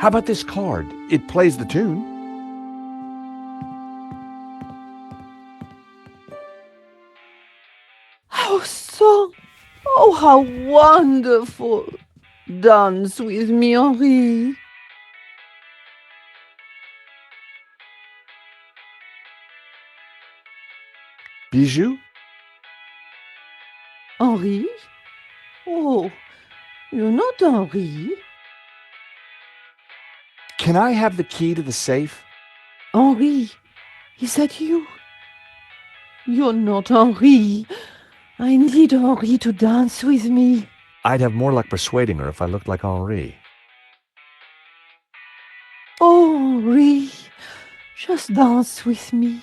How about this card? It plays the tune. How song! Oh, how wonderful! Dance with me, Henri. Bijou? Henri? Oh, you're not Henri. Can I have the key to the safe? Henri, is that you? You're not Henri. I need Henri to dance with me. I'd have more luck persuading her if I looked like Henri. Oh, Henri, just dance with me.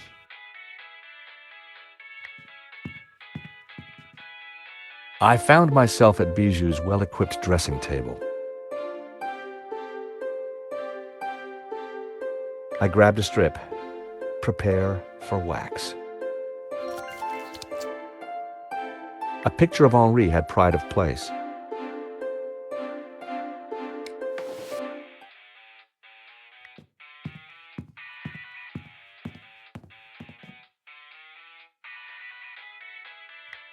I found myself at Bijou's well-equipped dressing table. I grabbed a strip. Prepare for wax. A picture of Henri had pride of place.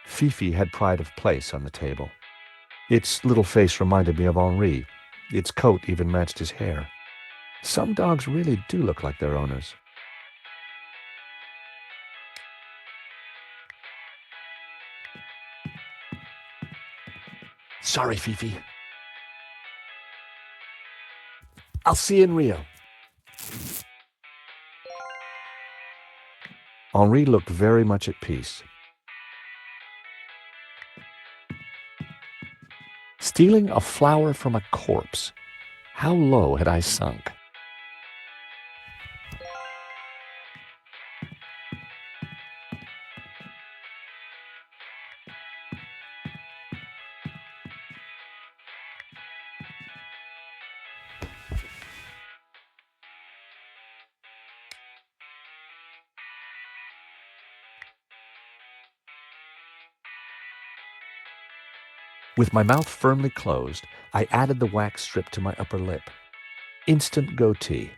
Fifi had pride of place on the table. Its little face reminded me of Henri. Its coat even matched his hair. Some dogs really do look like their owners. Sorry, Fifi. I'll see you in Rio. Henri looked very much at peace. Stealing a flower from a corpse. How low had I sunk? With my mouth firmly closed, I added the wax strip to my upper lip. Instant goatee.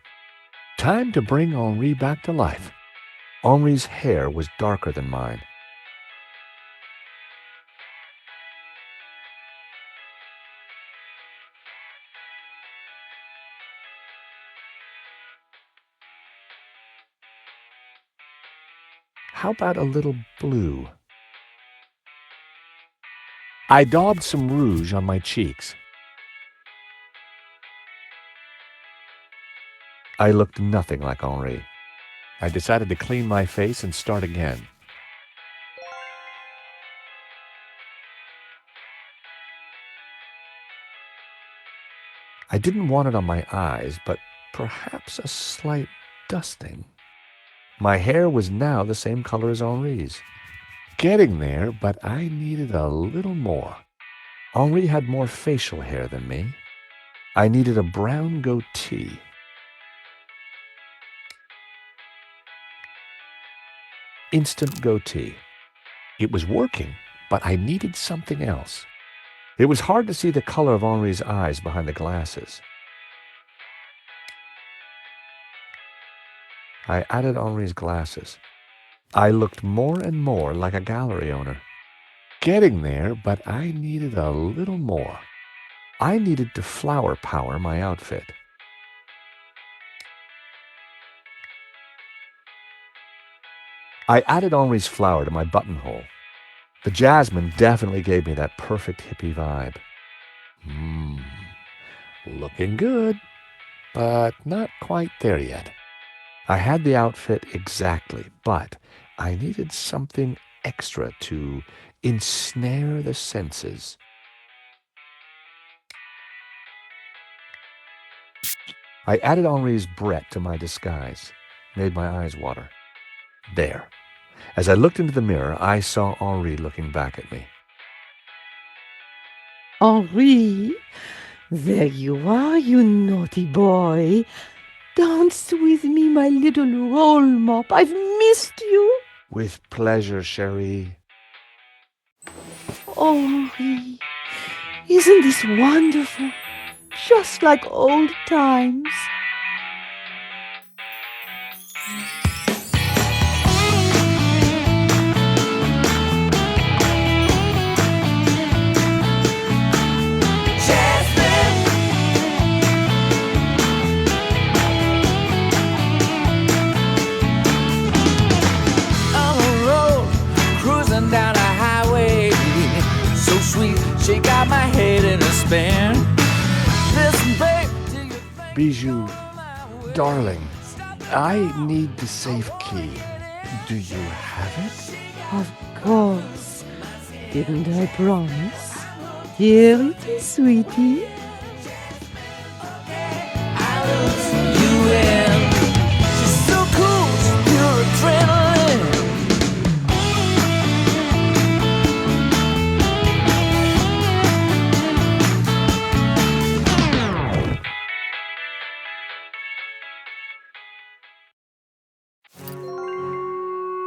Time to bring Henri back to life. Henri's hair was darker than mine. How about a little blue? I daubed some rouge on my cheeks. I looked nothing like Henri. I decided to clean my face and start again. I didn't want it on my eyes, but perhaps a slight dusting. My hair was now the same color as Henri's. Getting there, but I needed a little more. Henri had more facial hair than me. I needed a brown goatee. Instant goatee. It was working, but I needed something else. It was hard to see the color of Henri's eyes behind the glasses. I added Henri's glasses. I looked more and more like a gallery owner. Getting there, but I needed a little more. I needed to flower power my outfit. I added Henri's flower to my buttonhole. The jasmine definitely gave me that perfect hippie vibe. Looking good, but not quite there yet. I had the outfit exactly, but I needed something extra to ensnare the senses. I added Henri's Brett to my disguise, made my eyes water. There. As I looked into the mirror, I saw Henri looking back at me. Henri, there you are, you naughty boy. Dance with me, my little roll mop. I've missed you. With pleasure, chérie. Oh, Henri, isn't this wonderful? just like old times. Down a highway, so sweet, she got my head in a spin. Listen, babe, do you think Bijou, darling, I need the safe key. Do you have it? Of course. Didn't I promise? Here it is, sweetie. I lose you in? She's so cool, she's pure adrenaline.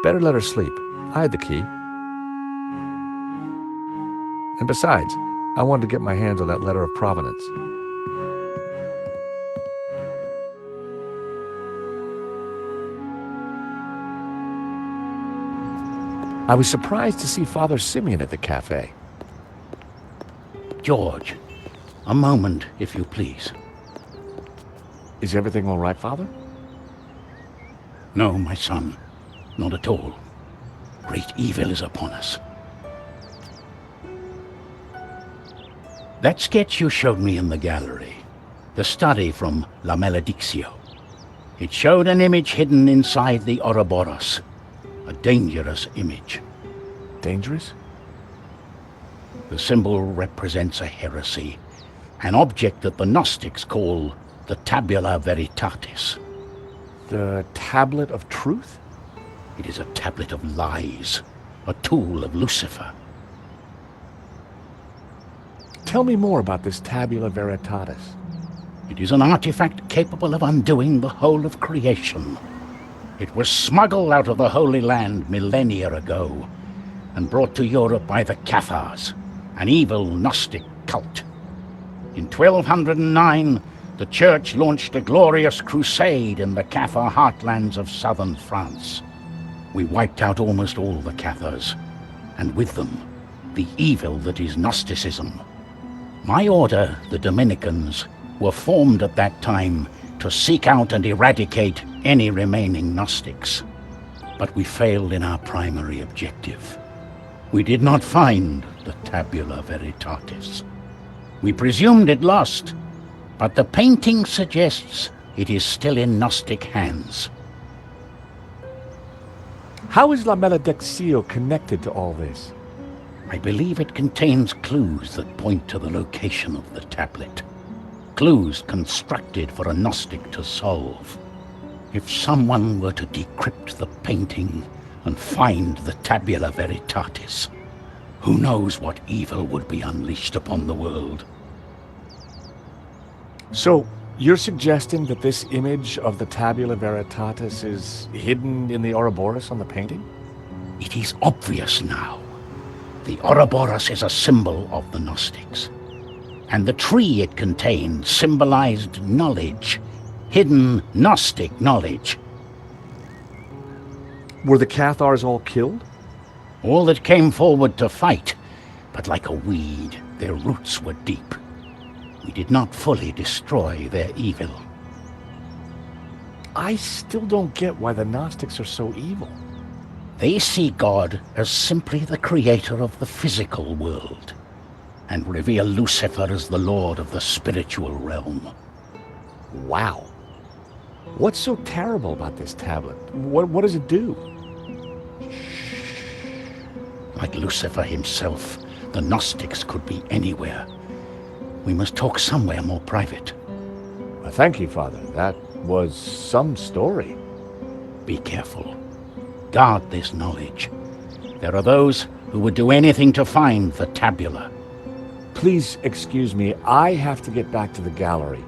Better let her sleep. I had the key. And besides, I wanted to get my hands on that letter of provenance. I was surprised to see Father Simeon at the cafe. George, a moment, if you please. Is everything all right, Father? No, my son, not at all. Great evil is upon us. That sketch you showed me in the gallery, the study from La Maledictio, it showed an image hidden inside the Ouroboros, a dangerous image. Dangerous? The symbol represents a heresy, an object that the Gnostics call the Tabula Veritatis. The tablet of truth? It is a tablet of lies, a tool of Lucifer. Tell me more about this Tabula Veritatis. It is an artifact capable of undoing the whole of creation. It was smuggled out of the Holy Land millennia ago and brought to Europe by the Cathars, an evil Gnostic cult. In 1209, the Church launched a glorious crusade in the Cathar heartlands of southern France. We wiped out almost all the Cathars, and with them, the evil that is Gnosticism. My order, the Dominicans, were formed at that time to seek out and eradicate any remaining Gnostics. But we failed in our primary objective. We did not find the Tabula Veritatis. We presumed it lost, but the painting suggests it is still in Gnostic hands. How is La Maledictio connected to all this? I believe it contains clues that point to the location of the tablet. Clues constructed for a Gnostic to solve. If someone were to decrypt the painting and find the Tabula Veritatis, who knows what evil would be unleashed upon the world. So, you're suggesting that this image of the Tabula Veritatis is hidden in the Ouroboros on the painting? It is obvious now. The Ouroboros is a symbol of the Gnostics, and the tree it contained symbolized knowledge, hidden Gnostic knowledge. Were the Cathars all killed? All that came forward to fight, but like a weed, their roots were deep. We did not fully destroy their evil. I still don't get why the Gnostics are so evil. They see God as simply the creator of the physical world, and revere Lucifer as the lord of the spiritual realm. Wow. What's so terrible about this tablet? What does it do? Like Lucifer himself, the Gnostics could be anywhere. We must talk somewhere more private. Thank you, Father. That was some story. Be careful. Guard this knowledge. There are those who would do anything to find the tabula. Please excuse me. I have to get back to the gallery.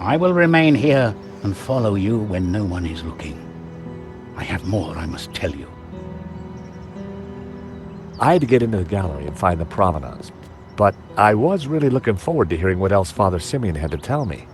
I will remain here and follow you when no one is looking. I have more I must tell you. I had to get into the gallery and find the provenance. But I was really looking forward to hearing what else Father Simeon had to tell me.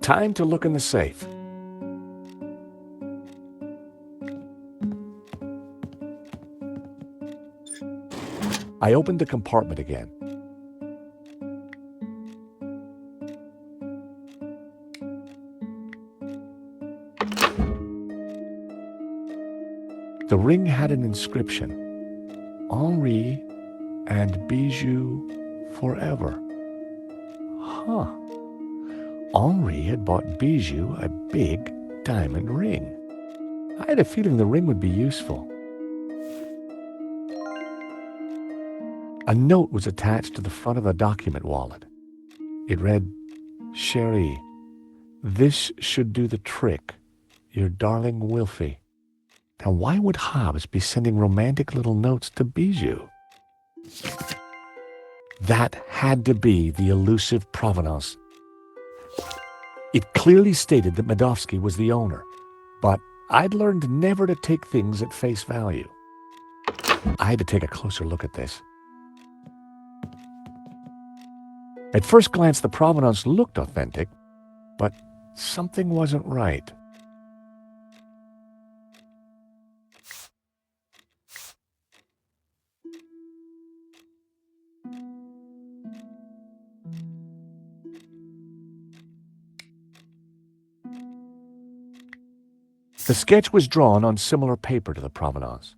Time to look in the safe. I opened the compartment again. The ring had an inscription: Henri and Bijou forever. Huh. Henri had bought Bijou a big diamond ring. I had a feeling the ring would be useful. A note was attached to the front of a document wallet. It read, "Chérie, this should do the trick. Your darling Wilfie." Now, why would Hobbs be sending romantic little notes to Bijou? That had to be the elusive provenance. It clearly stated that Medovsky was the owner, but I'd learned never to take things at face value. I had to take a closer look at this. At first glance, the provenance looked authentic, but something wasn't right. The sketch was drawn on similar paper to the provenance.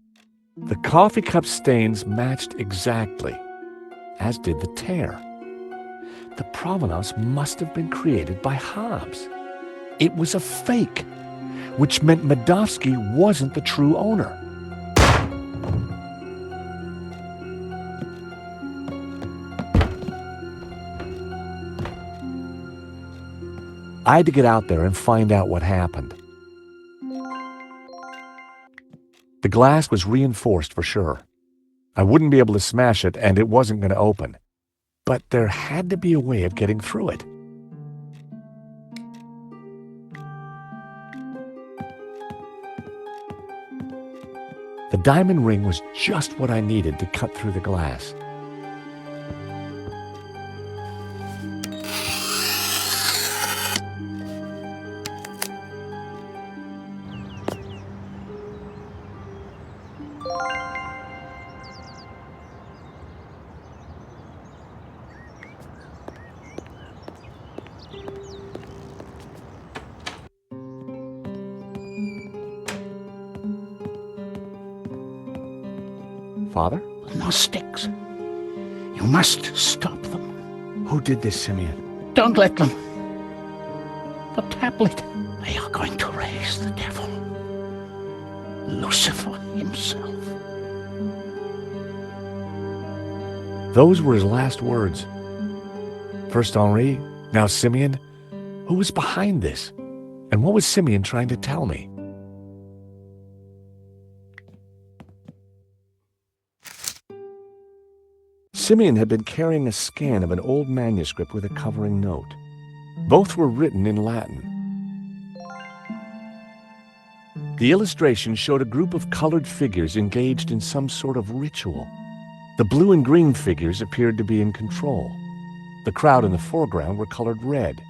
The coffee cup stains matched exactly, as did the tear. The provenance must have been created by Hobbs. It was a fake, which meant Medovsky wasn't the true owner. I had to get out there and find out what happened. The glass was reinforced for sure. I wouldn't be able to smash it, and it wasn't going to open. But there had to be a way of getting through it. The diamond ring was just what I needed to cut through the glass. Father? Gnostics. You must stop them. Who did this, Simeon? Don't let them. The tablet. They are going to raise the devil. Lucifer himself. Those were his last words. First Henri, now Simeon. Who was behind this? And what was Simeon trying to tell me? Simeon had been carrying a scan of an old manuscript with a covering note. Both were written in Latin. The illustration showed a group of colored figures engaged in some sort of ritual. The blue and green figures appeared to be in control. The crowd in the foreground were colored red.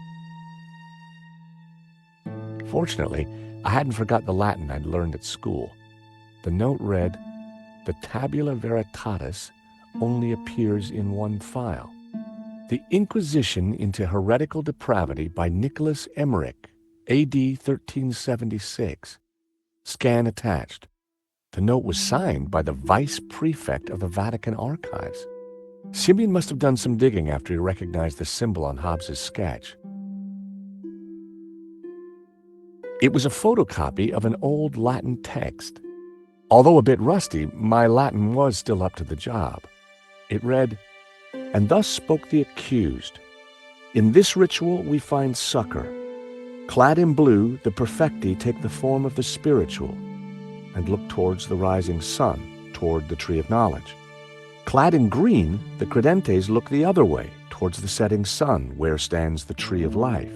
Fortunately, I hadn't forgot the Latin I'd learned at school. The note read, "The tabula veritatis only appears in one file. The Inquisition into Heretical Depravity by Nicholas Emmerich, A.D. 1376. Scan attached." The note was signed by the Vice Prefect of the Vatican Archives. Simeon must have done some digging after he recognized the symbol on Hobbs's sketch. It was a photocopy of an old Latin text. Although a bit rusty, my Latin was still up to the job. It read, "And thus spoke the accused. In this ritual we find succor. Clad in blue, the perfecti take the form of the spiritual and look towards the rising sun, toward the tree of knowledge. Clad in green, the credentes look the other way, towards the setting sun, where stands the tree of life.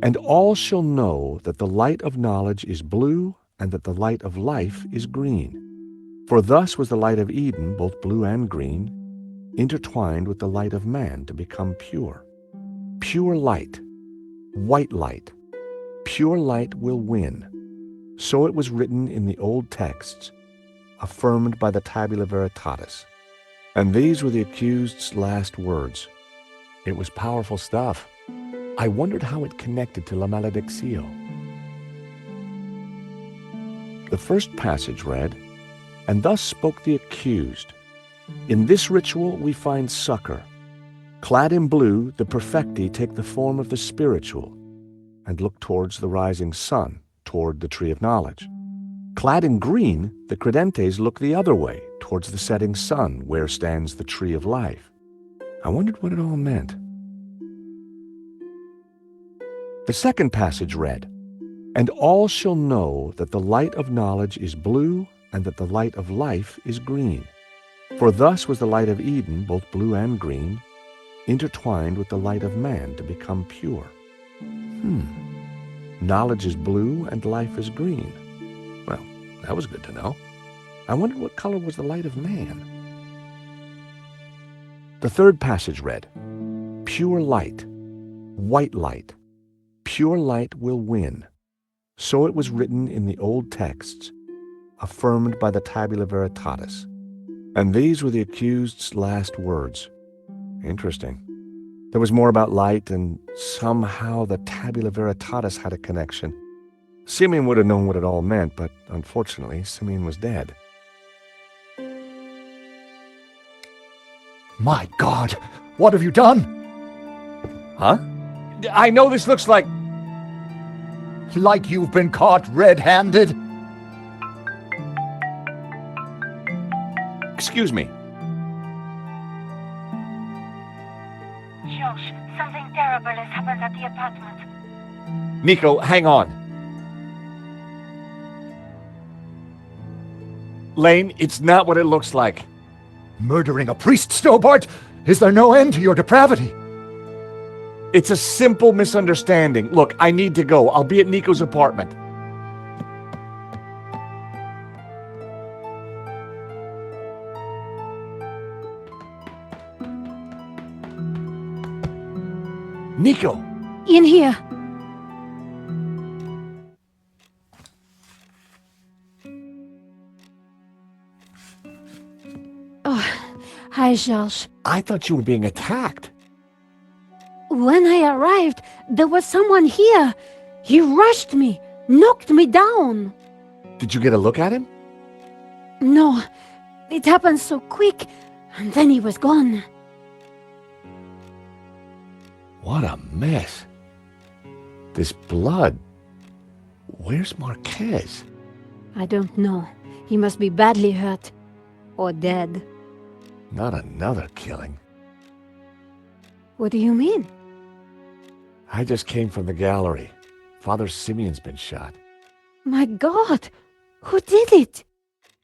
And all shall know that the light of knowledge is blue, and that the light of life is green. For thus was the light of Eden, both blue and green, intertwined with the light of man to become pure. Pure light, white light, pure light will win. So it was written in the old texts, affirmed by the tabula veritatis. And these were the accused's last words. It was powerful stuff. I wondered how it connected to La Maledictio. The first passage read, "And thus spoke the accused. In this ritual we find succor. Clad in blue, the perfecti take the form of the spiritual and look towards the rising sun, toward the tree of knowledge. Clad in green, the credentes look the other way, towards the setting sun, where stands the tree of life." I wondered what it all meant. The second passage read, "And all shall know that the light of knowledge is blue, and that the light of life is green. For thus was the light of Eden, both blue and green, intertwined with the light of man to become pure." Knowledge is blue and life is green. Well, that was good to know. I wondered what color was the light of man. The third passage read, "Pure light, white light, pure light will win. So it was written in the old texts, affirmed by the tabula veritatis." And these were the accused's last words. Interesting. There was more about light, and somehow the tabula veritatis had a connection. Simeon would have known what it all meant, but unfortunately, Simeon was dead. My God, what have you done? Huh? I know this looks like... Like you've been caught red-handed? Excuse me. Josh, something terrible has happened at the apartment. Nico, hang on. Lane, it's not what it looks like. Murdering a priest, Snowbart? Is there no end to your depravity? It's a simple misunderstanding. Look, I need to go. I'll be at Nico's apartment. Nico! In here. Oh, hi, George. I thought you were being attacked. When I arrived, there was someone here. He rushed me, knocked me down. Did you get a look at him? No, it happened so quick, and then he was gone. What a mess. This blood. Where's Marquez? I don't know. He must be badly hurt. Or dead. Not another killing. What do you mean? I just came from the gallery. Father Simeon's been shot. My God! Who did it?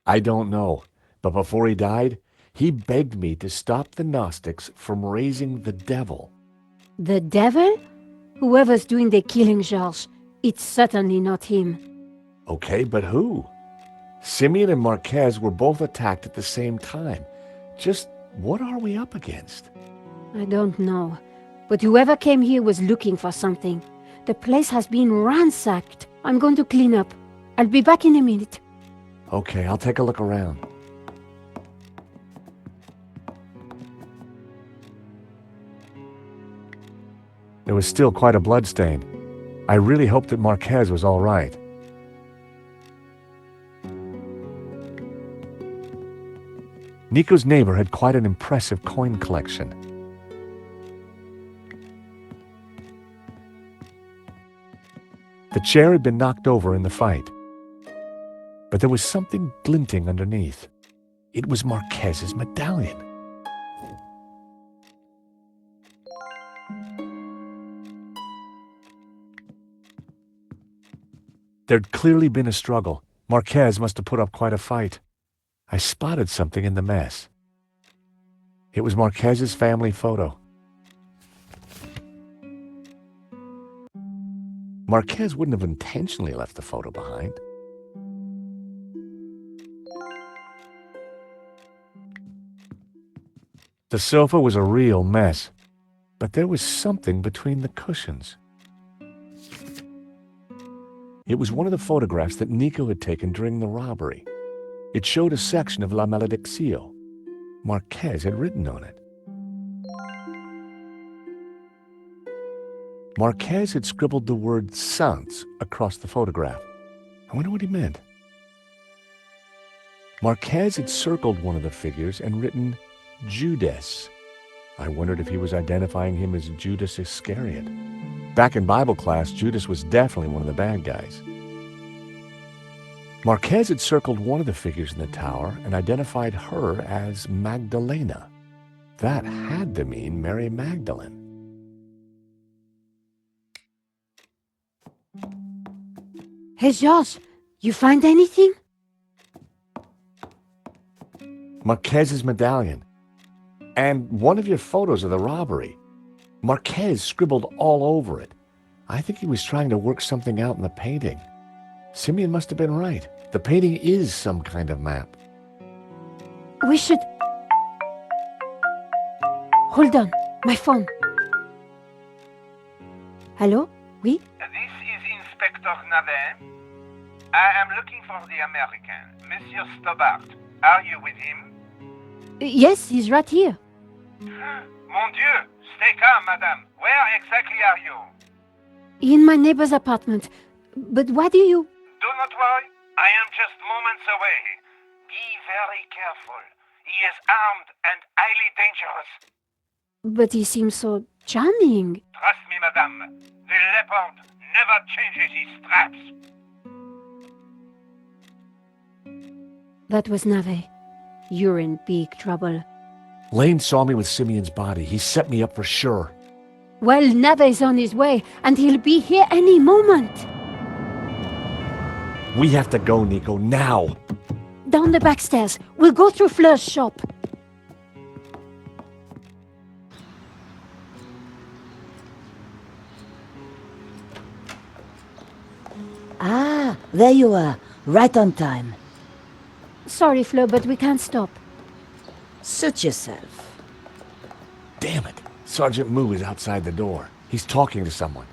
I don't know, but before he died, he begged me to stop the Gnostics from raising the devil. The devil? Whoever's doing the killing, Georges, it's certainly not him. Okay, but who? Simeon and Marquez were both attacked at the same time. Just what are we up against? I don't know. But whoever came here was looking for something. The place has been ransacked. I'm going to clean up. I'll be back in a minute. Okay, I'll take a look around. There was still quite a bloodstain. I really hoped that Marquez was all right. Nico's neighbor had quite an impressive coin collection. The chair had been knocked over in the fight. but there was something glinting underneath. It was Marquez's medallion. There'd clearly been a struggle. Marquez must have put up quite a fight. I spotted something in the mess. It was Marquez's family photo. Marquez wouldn't have intentionally left the photo behind. The sofa was a real mess, but there was something between the cushions. It was one of the photographs that Nico had taken during the robbery. It showed a section of La Maledicció. Marquez had written on it. Marquez had scribbled the word Sans across the photograph. I wonder what he meant. Marquez had circled one of the figures and written Judas. I wondered if he was identifying him as Judas Iscariot. Back in Bible class, Judas was definitely one of the bad guys. Marquez had circled one of the figures in the tower and identified her as Magdalena. That had to mean Mary Magdalene. Hey, George, you find anything? Marquez's medallion. And one of your photos of the robbery. Marquez scribbled all over it. I think he was trying to work something out in the painting. Simeon must have been right. The painting is some kind of map. We should... Hold on, my phone. Hello? Oui? This is Inspector Navet. I am looking for the American, Monsieur Stobart. Are you with him? Yes, he's right here. Mon Dieu! Stay calm, madame. Where exactly are you? In my neighbor's apartment. But why do you... Do not worry. I am just moments away. Be very careful. He is armed and highly dangerous. But he seems so charming. Trust me, madame. The leopard never changes his straps. That was Nave. You're in big trouble. Lane saw me with Simeon's body. He set me up for sure. Well, Nave's on his way, and he'll be here any moment. We have to go, Nico, now. Down the back stairs. We'll go through Fleur's shop. Ah, there you are. Right on time. Sorry, Fleur, but we can't stop. Suit yourself. Damn it. Sergeant Moo is outside the door. He's talking to someone.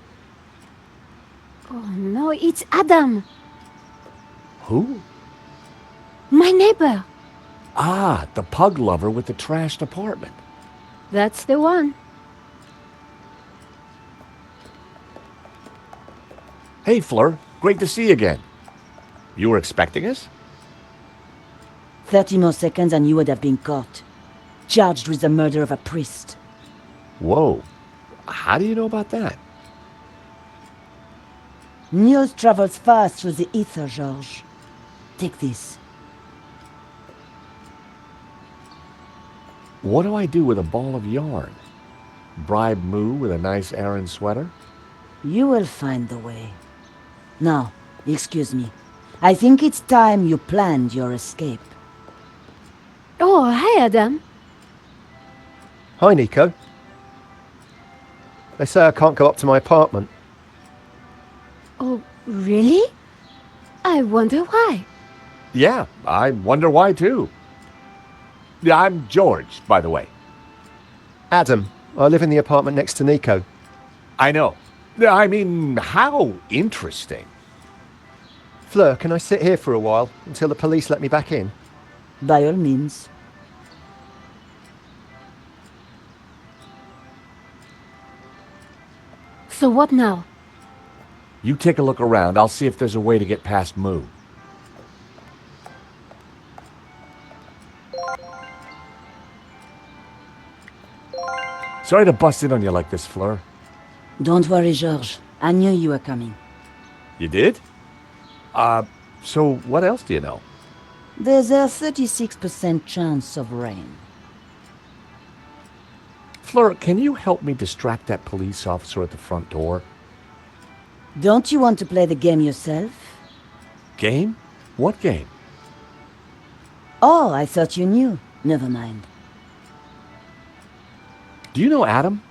Oh, no, it's Adam. Who? My neighbor. Ah, the pug lover with the trashed apartment. That's the one. Hey, Fleur. Great to see you again. You were expecting us? 30 more seconds and you would have been caught. Charged with the murder of a priest. Whoa. How do you know about that? News travels fast through the ether, Georges. Take this. What do I do with a ball of yarn? Bribe Moo with a nice Aran sweater? You will find the way. Now, excuse me. I think it's time you planned your escape. Oh, hi, Adam. Hi, Nico. They say I can't go up to my apartment. Oh, really? I wonder why. Yeah, I wonder why too. Yeah, I'm George, by the way. Adam, I live in the apartment next to Nico. I know. I mean, how interesting. Fleur, can I sit here for a while until the police let me back in? By all means. So what now? You take a look around. I'll see if there's a way to get past Moo. Sorry to bust in on you like this, Fleur. Don't worry, Georges. I knew you were coming. You did? So what else do you know? There's a 36% chance of rain. Fleur, can you help me distract that police officer at the front door? Don't you want to play the game yourself? Game? What game? Oh, I thought you knew. Never mind. Do you know Adam?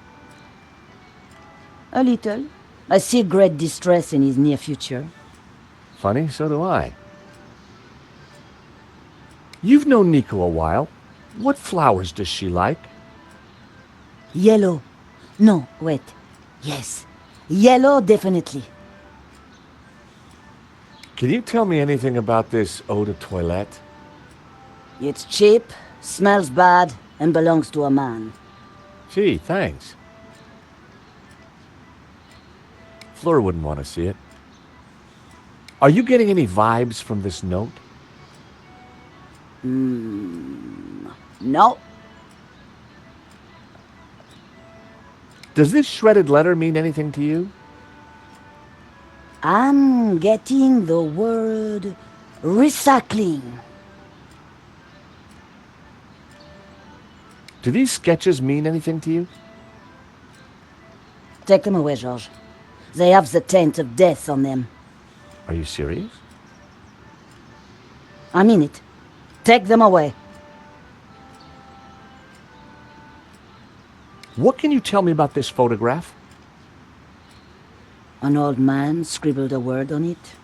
A little. I see great distress in his near future. Funny, so do I. You've known Nico a while. What flowers does she like? Yellow. No, wait. Yes. Yellow, definitely. Can you tell me anything about this eau de toilette? It's cheap, smells bad, and belongs to a man. Gee, thanks. Fleur wouldn't want to see it. Are you getting any vibes from this note? No. Does this shredded letter mean anything to you? I'm getting the word recycling. Do these sketches mean anything to you? Take them away, Georges. They have the taint of death on them. Are you serious? I mean it. Take them away. What can you tell me about this photograph? An old man scribbled a word on it.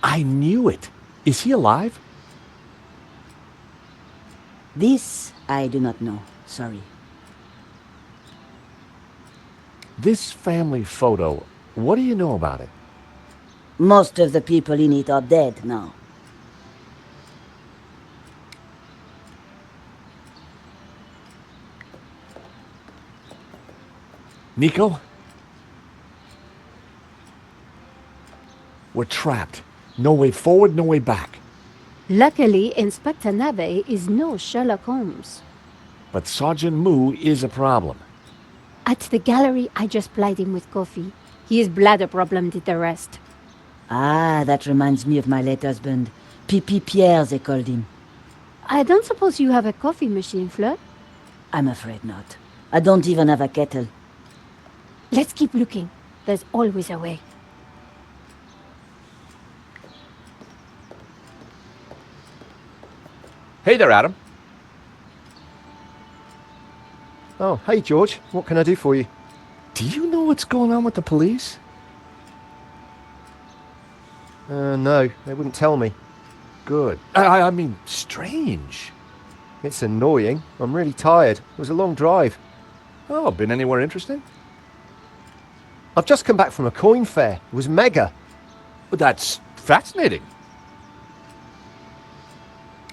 I knew it. Is he alive? This I do not know. Sorry. This family photo, what do you know about it? Most of the people in it are dead now. Nico? We're trapped. No way forward, no way back. Luckily, Inspector Nave is no Sherlock Holmes. But Sergeant Moo is a problem. At the gallery, I just plied him with coffee. His bladder problem did the rest. Ah, that reminds me of my late husband. Pipi Pierre, they called him. I don't suppose you have a coffee machine, Fleur? I'm afraid not. I don't even have a kettle. Let's keep looking. There's always a way. Hey there, Adam. Oh, hey, George. What can I do for you? Do you know what's going on with the police? No, they wouldn't tell me. Good. I mean, strange. It's annoying. I'm really tired. It was a long drive. Oh, been anywhere interesting? I've just come back from a coin fair. It was mega. Well, that's fascinating.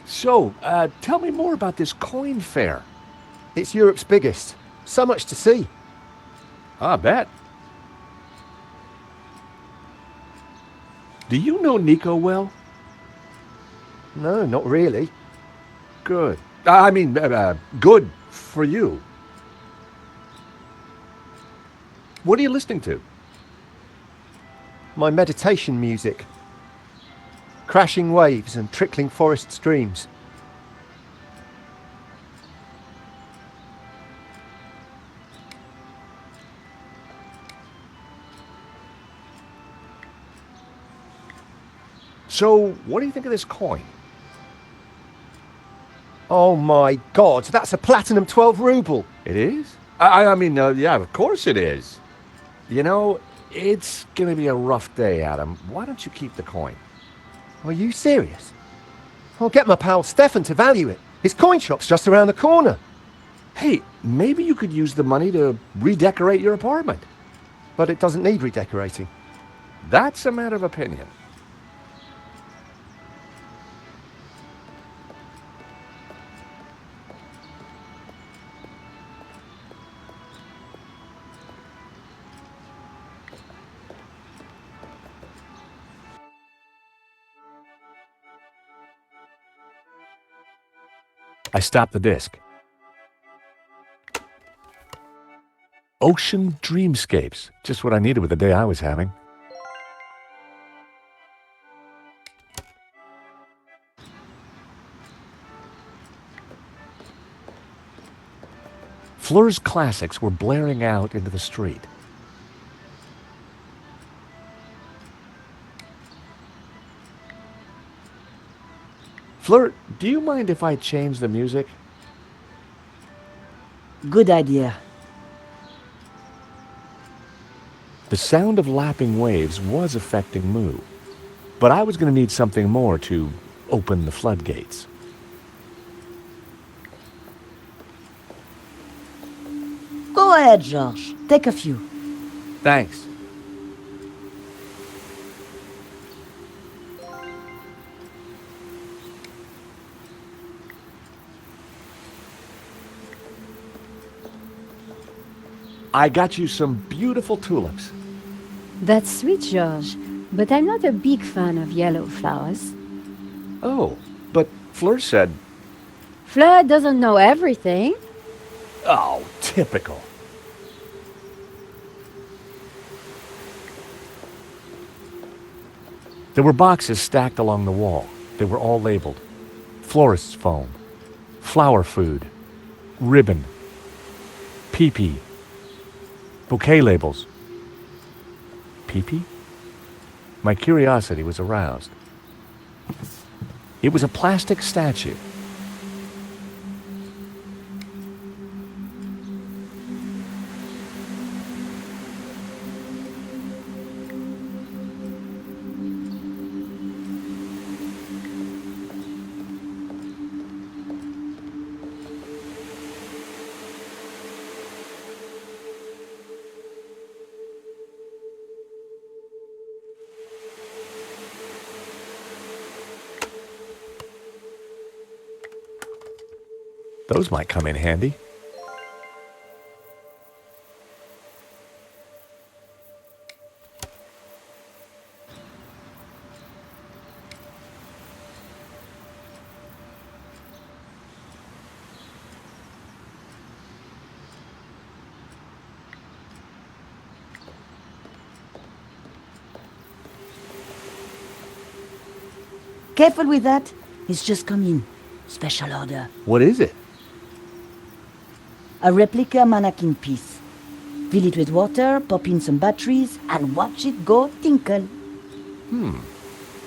So, tell me more about this coin fair. It's Europe's biggest. So much to see. I bet. Do you know Nico well? No, not really. Good. I mean, good for you. What are you listening to? My meditation music. Crashing waves and trickling forest streams. So, what do you think of this coin? Oh my god, that's a platinum 12 ruble. It is? I mean, yeah, of course it is. You know, it's going to be a rough day, Adam. Why don't you keep the coin? Are you serious? I'll get my pal Stefan to value it. His coin shop's just around the corner. Hey, maybe you could use the money to redecorate your apartment. But it doesn't need redecorating. That's a matter of opinion. I stopped the disc. Ocean Dreamscapes. Just what I needed with the day I was having. Fleur's classics were blaring out into the street. Fleur, do you mind if I change the music? Good idea. The sound of lapping waves was affecting Moo, but I was going to need something more to open the floodgates. Go ahead, George. Take a few. Thanks. I got you some beautiful tulips. That's sweet, George, but I'm not a big fan of yellow flowers. Oh, but Fleur said... Fleur doesn't know everything. Oh, typical. There were boxes stacked along the wall. They were all labeled. Florist's foam, flower food, ribbon, pee-pee, bouquet labels. Pee-pee? My curiosity was aroused. It was a plastic statue. Those might come in handy. Careful with that. It's just come in. Special order. What is it? A replica mannequin piece. Fill it with water, pop in some batteries, and watch it go tinkle.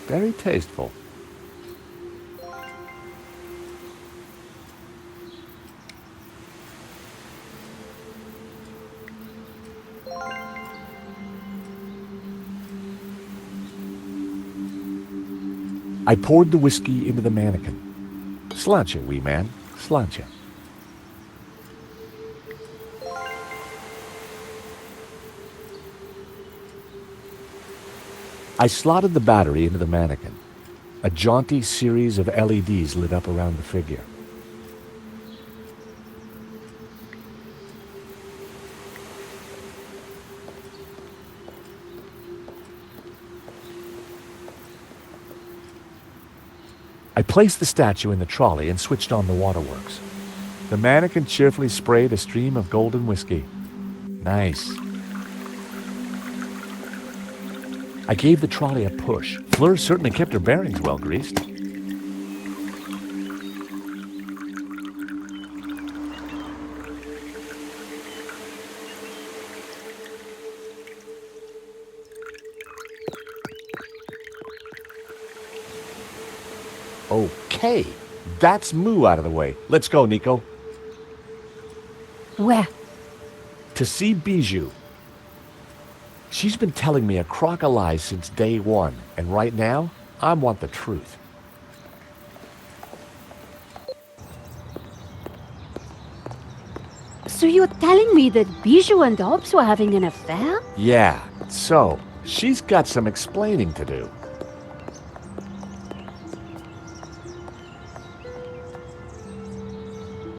Very tasteful. I poured the whiskey into the mannequin. Sláinte, wee man, sláinte. I slotted the battery into the mannequin. A jaunty series of LEDs lit up around the figure. I placed the statue in the trolley and switched on the waterworks. The mannequin cheerfully sprayed a stream of golden whiskey. Nice. I gave the trolley a push. Fleur certainly kept her bearings well greased. Okay, that's Moo out of the way. Let's go, Nico. Where? To see Bijou. She's been telling me a crock of lies since day one, and right now, I want the truth. So you're telling me that Bijou and Hobbs were having an affair? Yeah, so she's got some explaining to do.